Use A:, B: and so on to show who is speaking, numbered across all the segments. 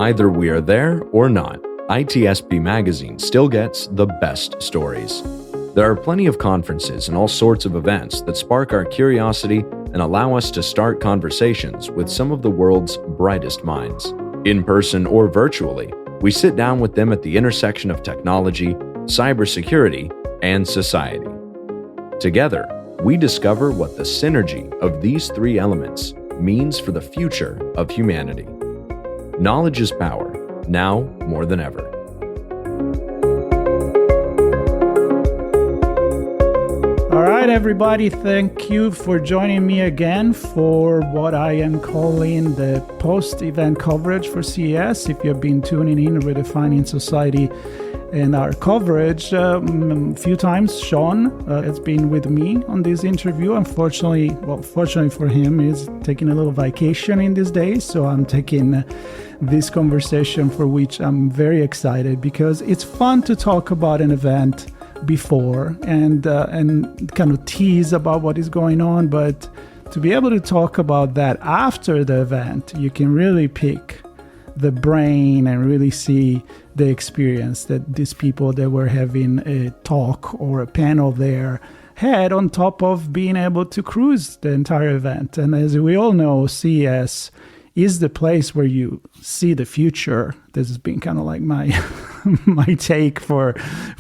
A: Either we are there or not, ITSPmagazine still gets the best stories. There are plenty of conferences and all sorts of events that spark our curiosity and allow us to start conversations with some of the world's brightest minds. In person or virtually, we sit down with them at the intersection of technology, cybersecurity, and society. Together, we discover what the synergy of these three elements means for the future of humanity. Knowledge is power, now more than ever.
B: All right, everybody, thank you for joining me again for what I am calling the post-event coverage for CES. If you've been tuning in, Redefining Society and our coverage, a few times, Sean has been with me on this interview. Fortunately for him, he's taking a little vacation in these days, so I'm taking this conversation, for which I'm very excited, because it's fun to talk about an event before and kind of tease about what is going on, but to be able to talk about that after the event, you can really pick the brain and really see the experience that these people that were having a talk or a panel there had, on top of being able to cruise the entire event. And as we all know, CES is the place where you see the future. This has been kind of like my my take for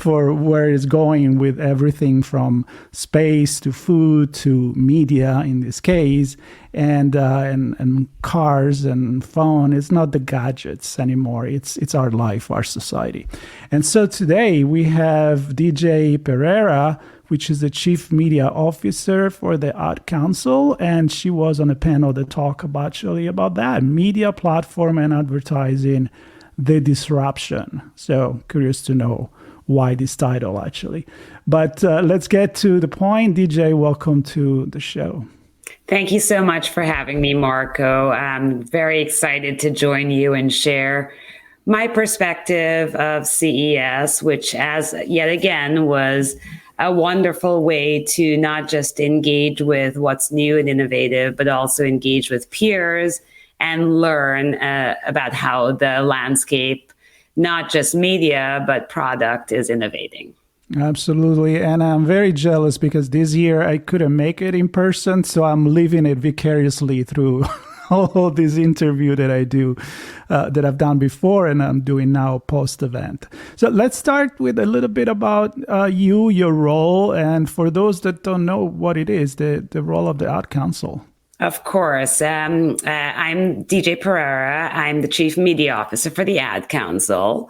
B: where it's going, with everything from space to food to media in this case, and cars and phone. It's not the gadgets anymore. It's our life, our society. And so today we have DJ Perera, which is the Chief Media Officer for the Ad Council, and she was on a panel that talked about that, media platform and advertising, the disruption. So curious to know why this title, actually. But let's get to the point. DJ, welcome to the show.
C: Thank you so much for having me, Marco. I'm very excited to join you and share my perspective of CES, which, as yet again, was a wonderful way to not just engage with what's new and innovative, but also engage with peers and learn about how the landscape, not just media, but product, is innovating.
B: Absolutely. And I'm very jealous because this year I couldn't make it in person, so I'm living it vicariously through all this interview that I do, that I've done before and I'm doing now post-event. So let's start with a little bit about you, your role, and for those that don't know what it is, the role of the Ad Council.
C: Of course. I'm DJ Perera. I'm the Chief Media Officer for the Ad Council.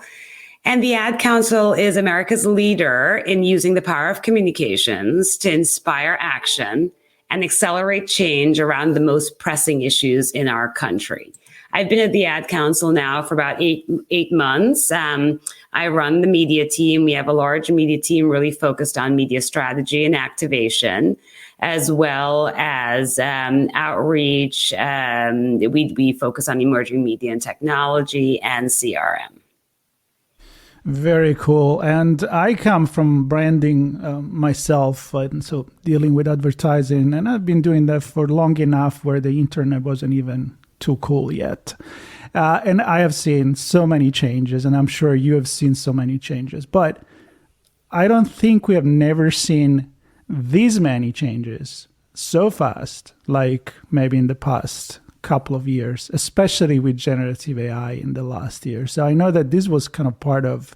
C: And the Ad Council is America's leader in using the power of communications to inspire action and accelerate change around the most pressing issues in our country. I've been at the Ad Council now for about eight months. I run the media team. We have a large media team really focused on media strategy and activation, as well as outreach. We focus on emerging media and technology and CRM.
B: Very cool. And I come from branding myself, and so dealing with advertising, and I've been doing that for long enough where the internet wasn't even too cool yet. And I have seen so many changes, and I'm sure you have seen so many changes, but I don't think we have never seen these many changes so fast, like maybe in the past couple of years, especially with generative AI in the last year. So I know that this was kind of part of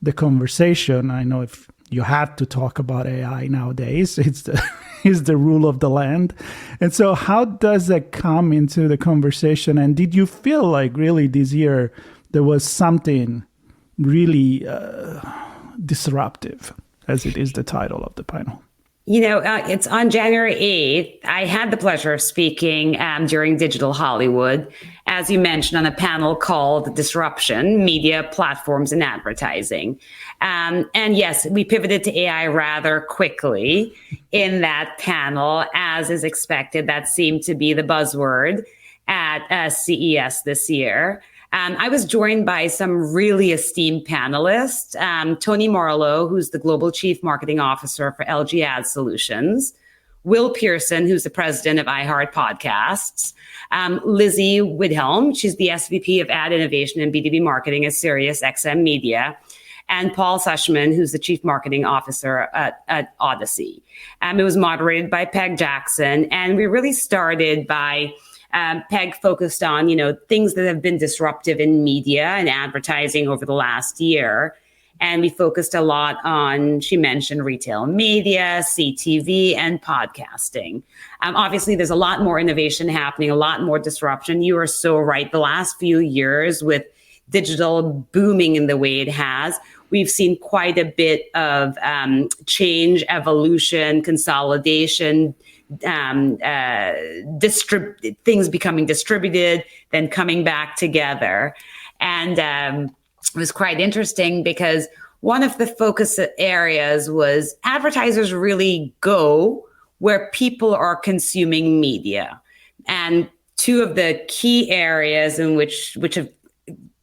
B: the conversation. I know if you have to talk about AI nowadays, it's the rule of the land. And so how does that come into the conversation? And did you feel like really this year there was something really disruptive, as it is the title of the panel?
C: You know, it's on January 8th. I had the pleasure of speaking during Digital Hollywood, as you mentioned, on a panel called Disruption, Media, Platforms, and Advertising. And yes, we pivoted to AI rather quickly in that panel, as is expected. That seemed to be the buzzword at CES this year. I was joined by some really esteemed panelists. Tony Marlowe, who's the Global Chief Marketing Officer for LG Ad Solutions, Will Pearson, who's the president of iHeart Podcasts, Lizzie Widhelm, she's the SVP of Ad Innovation and B2B Marketing at Sirius XM Media, and Paul Sushman, who's the Chief Marketing Officer at Odyssey. It was moderated by Peg Jackson, and we really started by Peg focused on, things that have been disruptive in media and advertising over the last year. And we focused a lot on, she mentioned retail media, CTV, and podcasting. Obviously, there's a lot more innovation happening, a lot more disruption. You are so right. The last few years with digital booming in the way it has, we've seen quite a bit of change, evolution, consolidation, things becoming distributed, then coming back together. And it was quite interesting because one of the focus areas was advertisers really go where people are consuming media. And two of the key areas in which have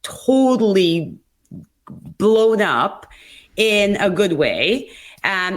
C: totally blown up in a good way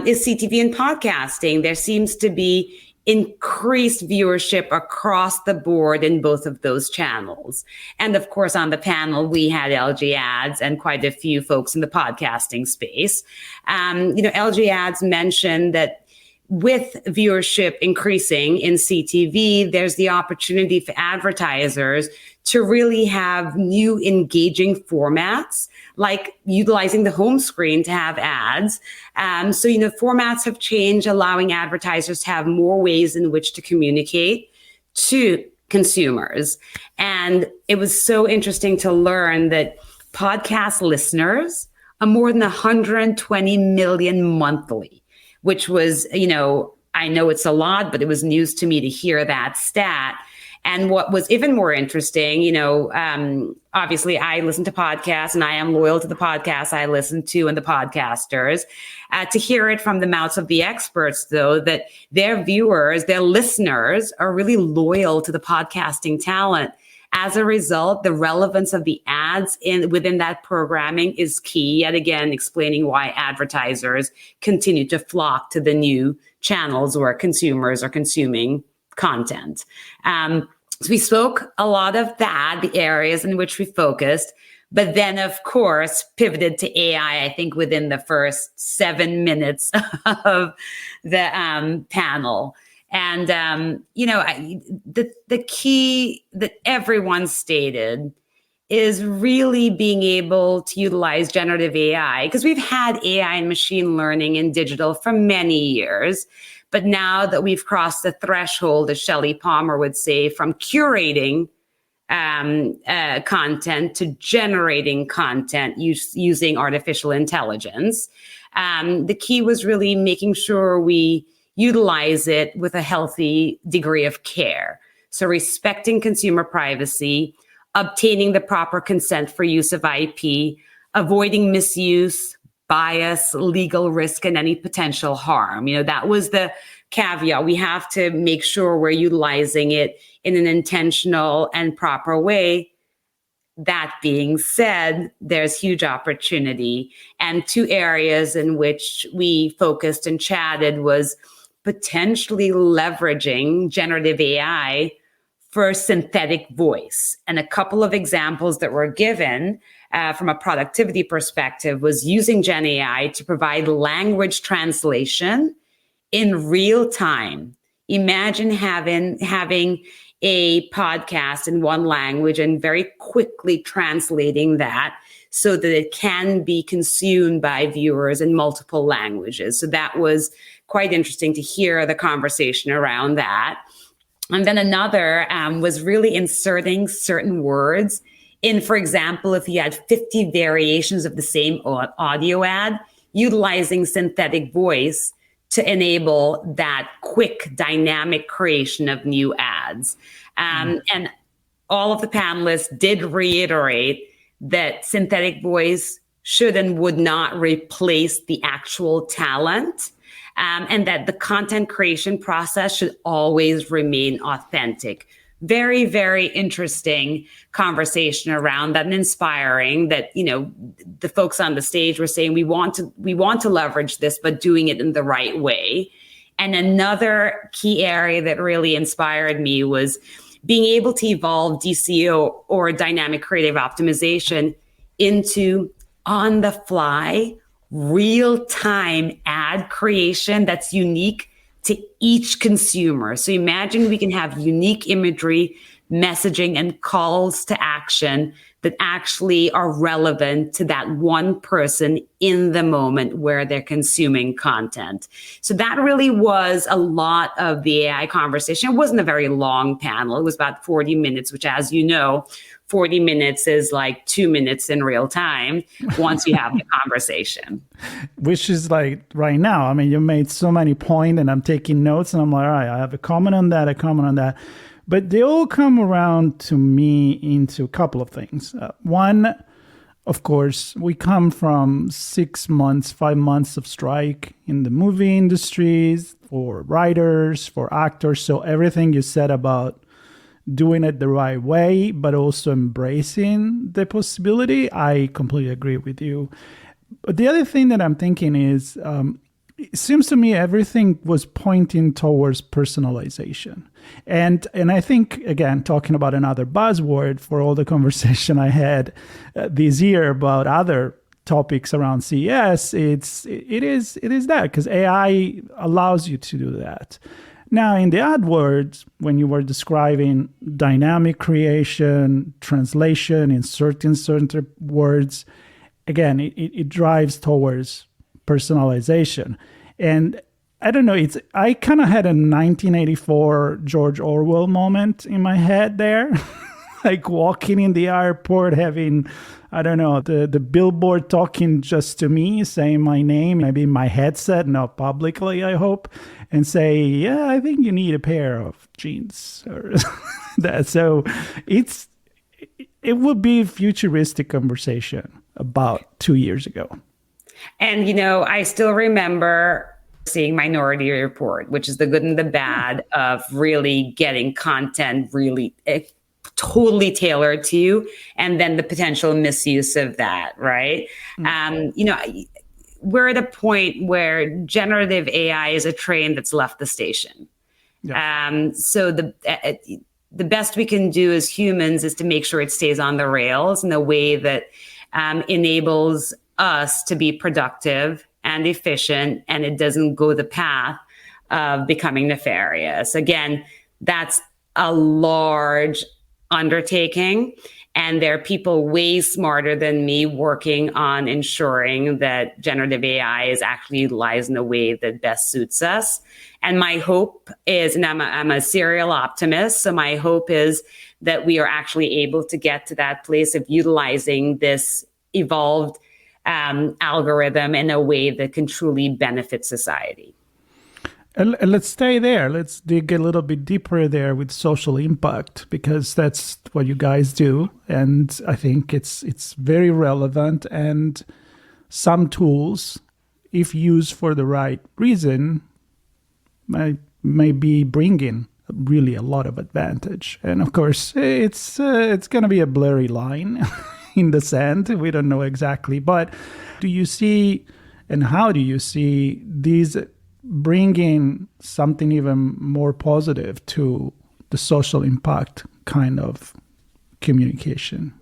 C: is CTV and podcasting. There seems to be increased viewership across the board in both of those channels. And of course, on the panel, we had LG Ads and quite a few folks in the podcasting space. LG Ads mentioned that with viewership increasing in CTV, there's the opportunity for advertisers to really have new engaging formats, like utilizing the home screen to have ads. Formats have changed, allowing advertisers to have more ways in which to communicate to consumers. And it was so interesting to learn that podcast listeners are more than 120 million monthly, which was, I know it's a lot, but it was news to me to hear that stat. And what was even more interesting, obviously I listen to podcasts and I am loyal to the podcasts I listen to and the podcasters. To hear it from the mouths of the experts, though, that their viewers, their listeners are really loyal to the podcasting talent. As a result, the relevance of the ads within that programming is key. Yet again, explaining why advertisers continue to flock to the new channels where consumers are consuming content. So we spoke a lot of that, the areas in which we focused, but then of course pivoted to AI, I think within the first 7 minutes of the panel. And, the key that everyone stated is really being able to utilize generative AI, because we've had AI and machine learning in digital for many years. But now that we've crossed the threshold, as Shelley Palmer would say, from curating content to generating content using artificial intelligence, the key was really making sure we utilize it with a healthy degree of care. So respecting consumer privacy, obtaining the proper consent for use of IP, avoiding misuse, bias, legal risk, and any potential harm. That was the caveat. We have to make sure we're utilizing it in an intentional and proper way. That being said, there's huge opportunity. And two areas in which we focused and chatted was potentially leveraging generative AI for synthetic voice. And a couple of examples that were given from a productivity perspective was using Gen AI to provide language translation in real time. Imagine having a podcast in one language and very quickly translating that so that it can be consumed by viewers in multiple languages. So that was quite interesting to hear the conversation around that. And then another was really inserting certain words in, for example, if you had 50 variations of the same audio ad, utilizing synthetic voice to enable that quick dynamic creation of new ads. And all of the panelists did reiterate that synthetic voice should and would not replace the actual talent. And that the content creation process should always remain authentic. Very, very interesting conversation around that, and inspiring that, the folks on the stage were saying, we want to leverage this, but doing it in the right way. And another key area that really inspired me was being able to evolve DCO, or dynamic creative optimization, into on the fly, real time ad creation that's unique to each consumer. So imagine we can have unique imagery, messaging, and calls to action that actually are relevant to that one person in the moment where they're consuming content. So that really was a lot of the AI conversation. It wasn't a very long panel. It was about 40 minutes, which, as you know, 40 minutes is like 2 minutes in real time once you have the conversation.
B: Which is like right now. I mean, you made so many points and I'm taking notes and I'm like, all right, I have a comment on that, a comment on that. But they all come around to me into a couple of things. One, of course, we come from 6 months, 5 months of strike in the movie industries, for writers, for actors. So everything you said about doing it the right way, but also embracing the possibility, I completely agree with you. But the other thing that I'm thinking is, it seems to me everything was pointing towards personalization. And I think, again, talking about another buzzword for all the conversation I had this year about other topics around CES, it is that, because AI allows you to do that. Now, in the AdWords, when you were describing dynamic creation, translation, inserting certain words, again, it drives towards personalization. And I don't know, I kind of had a 1984 George Orwell moment in my head there. Like walking in the airport, having, I don't know, the billboard talking just to me, saying my name, maybe in my headset, not publicly, I hope, and say, yeah, I think you need a pair of jeans or that. So it would be a futuristic conversation about 2 years ago.
C: And, I still remember seeing Minority Report, which is the good and the bad of really getting content really totally tailored to you, and then the potential misuse of that, right? Mm-hmm. We're at a point where generative AI is a train that's left the station. Yeah. So the best we can do as humans is to make sure it stays on the rails in a way that enables us to be productive and efficient, and it doesn't go the path of becoming nefarious. Again, that's a large undertaking, and there are people way smarter than me working on ensuring that generative AI is actually utilized in a way that best suits us. And my hope is, and I'm a serial optimist, so my hope is that we are actually able to get to that place of utilizing this evolved algorithm in a way that can truly benefit society.
B: And let's stay there. Let's dig a little bit deeper there with social impact, because that's what you guys do. And I think it's very relevant. And some tools, if used for the right reason, may be bringing really a lot of advantage. And of course, it's going to be a blurry line in the sand. We don't know exactly. But do you see, and how do you see these bringing something even more positive to the social impact kind of communication?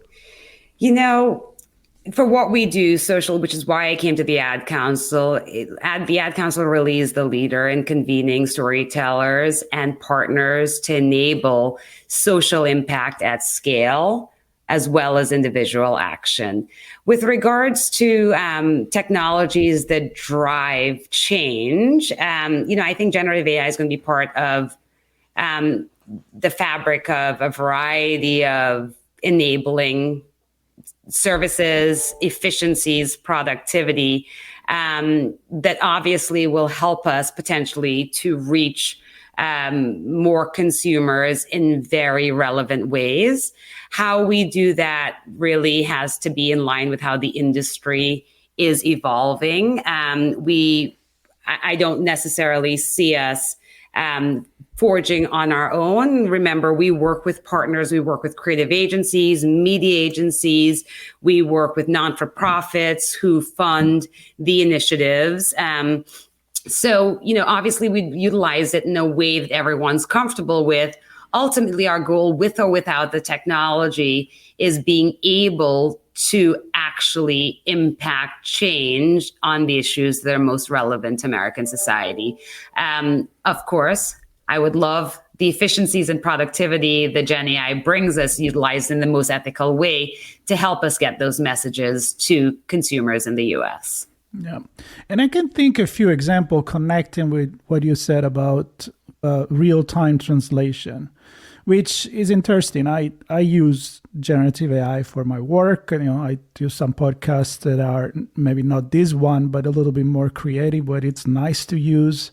C: For what we do, social, which is why I came to the Ad Council, the Ad Council really is the leader in convening storytellers and partners to enable social impact at scale, as well as individual action. With regards to technologies that drive change, I think generative AI is going to be part of the fabric of a variety of enabling services, efficiencies, productivity, that obviously will help us potentially to reach more consumers in very relevant ways. How we do that really has to be in line with how the industry is evolving. I don't necessarily see us forging on our own. Remember, we work with partners, we work with creative agencies, media agencies, we work with non-for-profits who fund the initiatives. So, obviously we utilize it in a way that everyone's comfortable with. Ultimately, our goal, with or without the technology, is being able to actually impact change on the issues that are most relevant to American society. Of course, I would love the efficiencies and productivity that Gen AI brings us utilized in the most ethical way to help us get those messages to consumers in the US.
B: Yeah. And I can think a few examples connecting with what you said about real-time translation, which is interesting. I use generative AI for my work. And, I do some podcasts that are maybe not this one, but a little bit more creative, but it's nice to use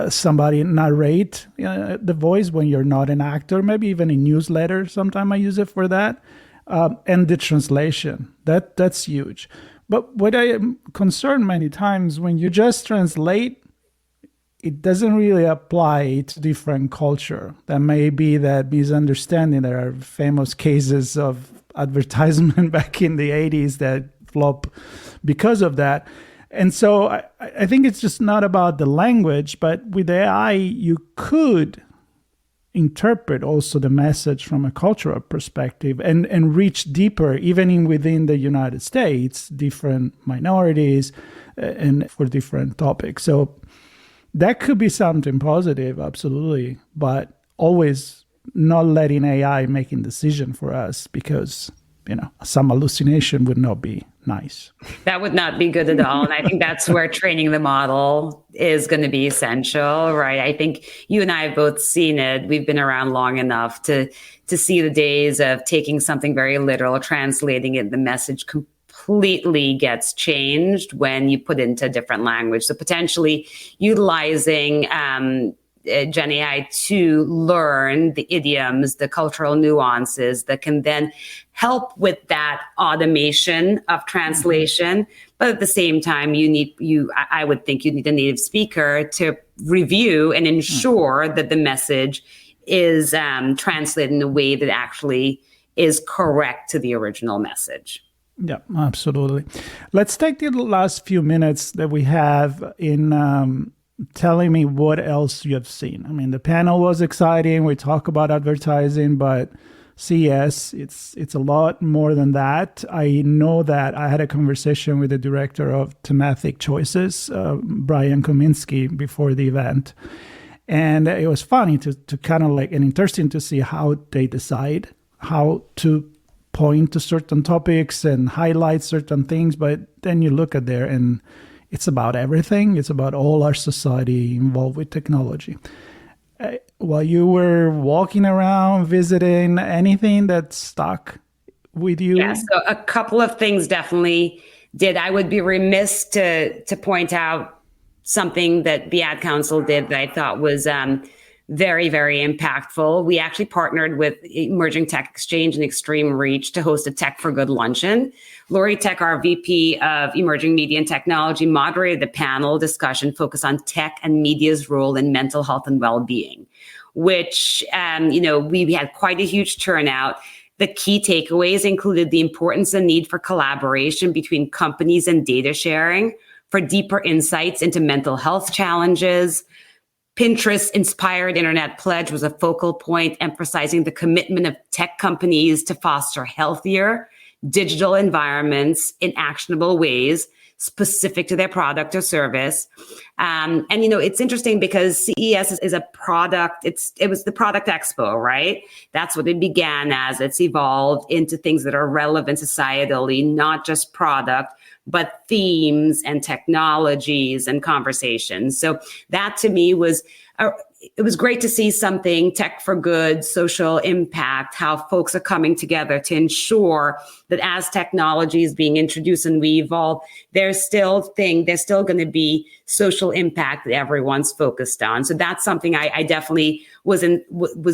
B: somebody narrate the voice when you're not an actor, maybe even in newsletters. Sometimes I use it for that. And the translation, that's huge. But what I am concerned many times, when you just translate, it doesn't really apply to different culture. There may be that misunderstanding. There are famous cases of advertisement back in the 80s that flop because of that. And so I think it's just not about the language, but with AI, you could interpret also the message from a cultural perspective and reach deeper, even within the United States, different minorities and for different topics. So that could be something positive, absolutely, but always not letting AI making decision for us, because some hallucination would not be nice.
C: That would not be good at all. And I think that's where training the model is going to be essential, right? I think you and I have both seen it. We've been around long enough to see the days of taking something very literal, translating it, the message completely gets changed when you put into a different language. So potentially utilizing Gen AI to learn the idioms, the cultural nuances that can then help with that automation of translation. But at the same time, I would think you need a native speaker to review and ensure that the message is translated in a way that actually is correct to the original message.
B: Yeah, absolutely. Let's take the last few minutes that we have in telling me what else you have seen. I mean, the panel was exciting. We talk about advertising, but CES, it's a lot more than that. I know that I had a conversation with the director of Thematic Choices, Brian Kominski, before the event. And it was funny to kind of and interesting to see how they decide how to point to certain topics and highlight certain things. But then you look at there and it's about everything. It's about all our society involved with technology. While you were walking around, visiting, anything that stuck with you?
C: Yeah, so a couple of things definitely did. I would be remiss to point out something that the Ad Council did that I thought was very, very impactful. We actually partnered with Emerging Tech Exchange and Extreme Reach to host a Tech for Good luncheon. Lori Tech, our VP of Emerging Media and Technology, moderated the panel discussion focused on tech and media's role in mental health and well-being, which, we had quite a huge turnout. The key takeaways included the importance and need for collaboration between companies and data sharing for deeper insights into mental health challenges. Pinterest's Inspired Internet Pledge was a focal point, emphasizing the commitment of tech companies to foster healthier digital environments in actionable ways specific to their product or service. It's interesting because CES is a product. It was the product expo, right? That's what it began as. It's evolved into things that are relevant societally, not just product, but themes and technologies and conversations. So that to me it was great to see something tech for good, social impact, how folks are coming together to ensure that as technology is being introduced and we evolve, there's still going to be social impact that everyone's focused on. So that's something I definitely was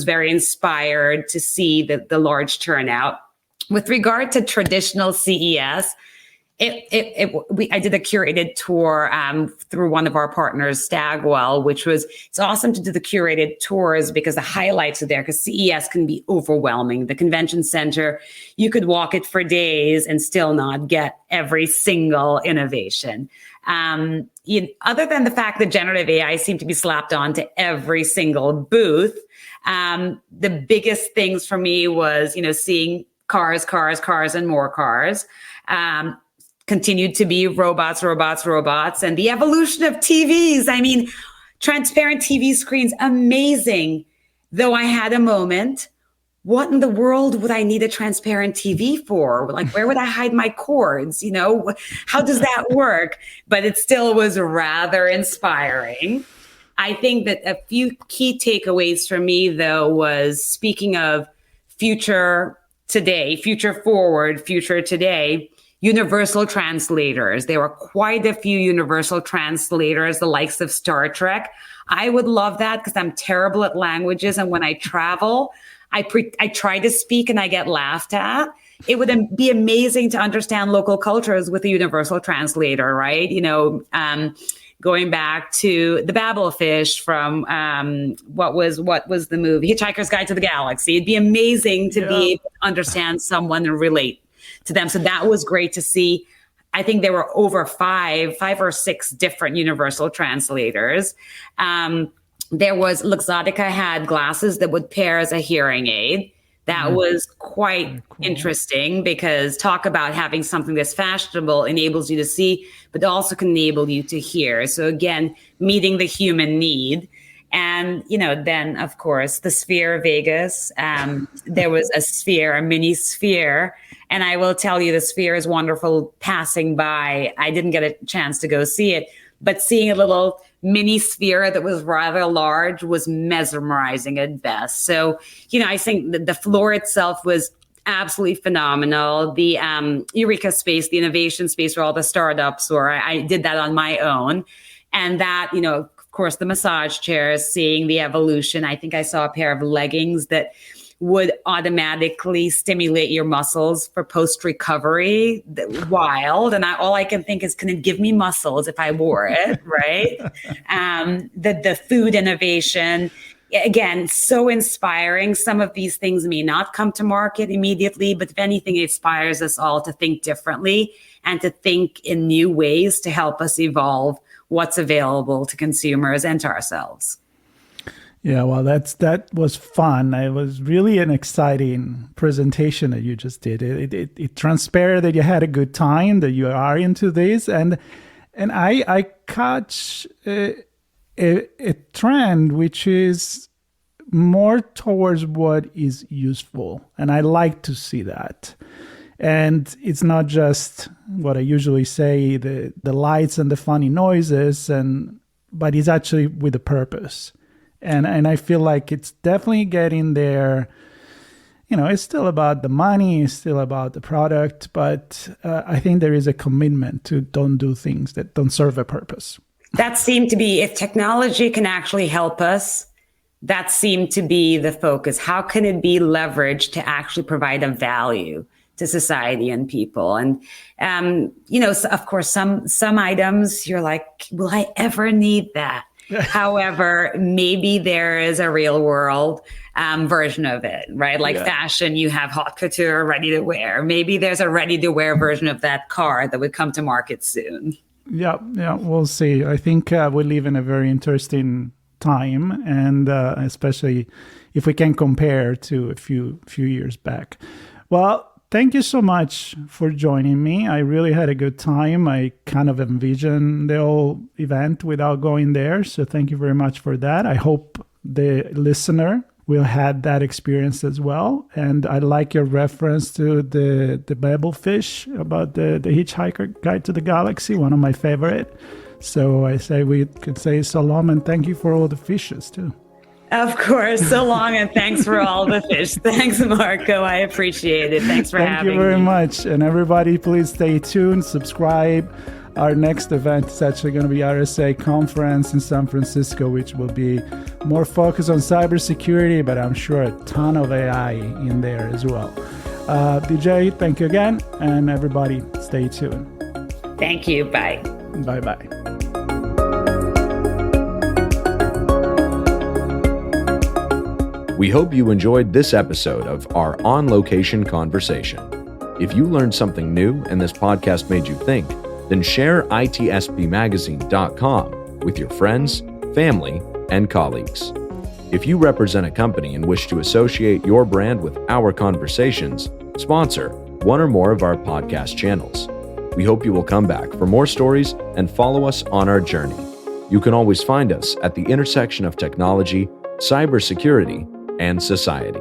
C: very inspired to see the large turnout. With regard to traditional CES, I did a curated tour through one of our partners, Stagwell, it's awesome to do the curated tours because the highlights are there, because CES can be overwhelming. The convention center, you could walk it for days and still not get every single innovation. other than the fact that generative AI seemed to be slapped onto every single booth, the biggest things for me was, seeing cars, and more cars. Continued to be robots, and the evolution of TVs. I mean, transparent TV screens, amazing. Though I had a moment, what in the world would I need a transparent TV for? Like, where would I hide my cords? How does that work? But it still was rather inspiring. I think that a few key takeaways for me, though, was speaking of future today, future forward, future today, universal translators. There were quite a few universal translators, the likes of Star Trek. I would love that because I'm terrible at languages. And when I travel, I try to speak and I get laughed at. It would be amazing to understand local cultures with a universal translator, right? Going back to the Babelfish from what was the movie Hitchhiker's Guide to the Galaxy. It'd be amazing to be able to understand someone and relate to them. So that was great to see. I think there were over five or six different universal translators. There was Luxottica had glasses that would pair as a hearing aid. That was quite interesting, because talk about having something that's fashionable enables you to see, but also can enable you to hear. So again, meeting the human need. And, then of course, the Sphere Vegas, there was a mini sphere. And I will tell you, the Sphere is wonderful passing by. I didn't get a chance to go see it, but seeing a little mini sphere that was rather large was mesmerizing at best. So, I think that the floor itself was absolutely phenomenal. The Eureka space, the innovation space where all the startups were, I did that on my own. And that, of course, the massage chairs, seeing the evolution. I think I saw a pair of leggings that would automatically stimulate your muscles for post-recovery. Wild. And all I can think is, can it give me muscles if I wore it, right? The food innovation, again, so inspiring. Some of these things may not come to market immediately, but if anything, it inspires us all to think differently and to think in new ways to help us evolve what's available to consumers and to ourselves.
B: Yeah, well, that was fun. It was really an exciting presentation that you just did. It transpired that you had a good time, that you are into this, and I catch a trend which is more towards what is useful, and I like to see that. And it's not just what I usually say, the lights and the funny noises, but it's actually with a purpose. And I feel like it's definitely getting there. It's still about the money, it's still about the product, but I think there is a commitment to don't do things that don't serve a purpose.
C: That seemed to be, if technology can actually help us, that seemed to be the focus. How can it be leveraged to actually provide a value to society and people? And, of course, some items you're like, will I ever need that? However, maybe there is a real world version of it, right? Like fashion, you have haute couture ready to wear. Maybe there's a ready to wear version of that car that would come to market soon. Yeah,
B: we'll see. I think we live in a very interesting time, and especially if we can compare to a few years back. Well, thank you so much for joining me. I really had a good time. I kind of envisioned the whole event without going there. So thank you very much for that. I hope the listener will have that experience as well. And I like your reference to the Babelfish about the Hitchhiker Guide to the Galaxy, one of my favorite. So I say we could say so long and thank you for all the fishes too.
C: Of course. So long, and thanks for all the fish. Thanks, Marco. I appreciate it. Thanks for having me.
B: Thank you very much. And everybody, please stay tuned, subscribe. Our next event is actually going to be RSA Conference in San Francisco, which will be more focused on cybersecurity, but I'm sure a ton of AI in there as well. DJ, thank you again. And everybody, stay tuned.
C: Thank you. Bye.
B: Bye-bye.
A: We hope you enjoyed this episode of our On Location Conversation. If you learned something new and this podcast made you think, then share ITSPmagazine.com with your friends, family, and colleagues. If you represent a company and wish to associate your brand with our conversations, sponsor one or more of our podcast channels. We hope you will come back for more stories and follow us on our journey. You can always find us at the intersection of technology, cybersecurity, and society.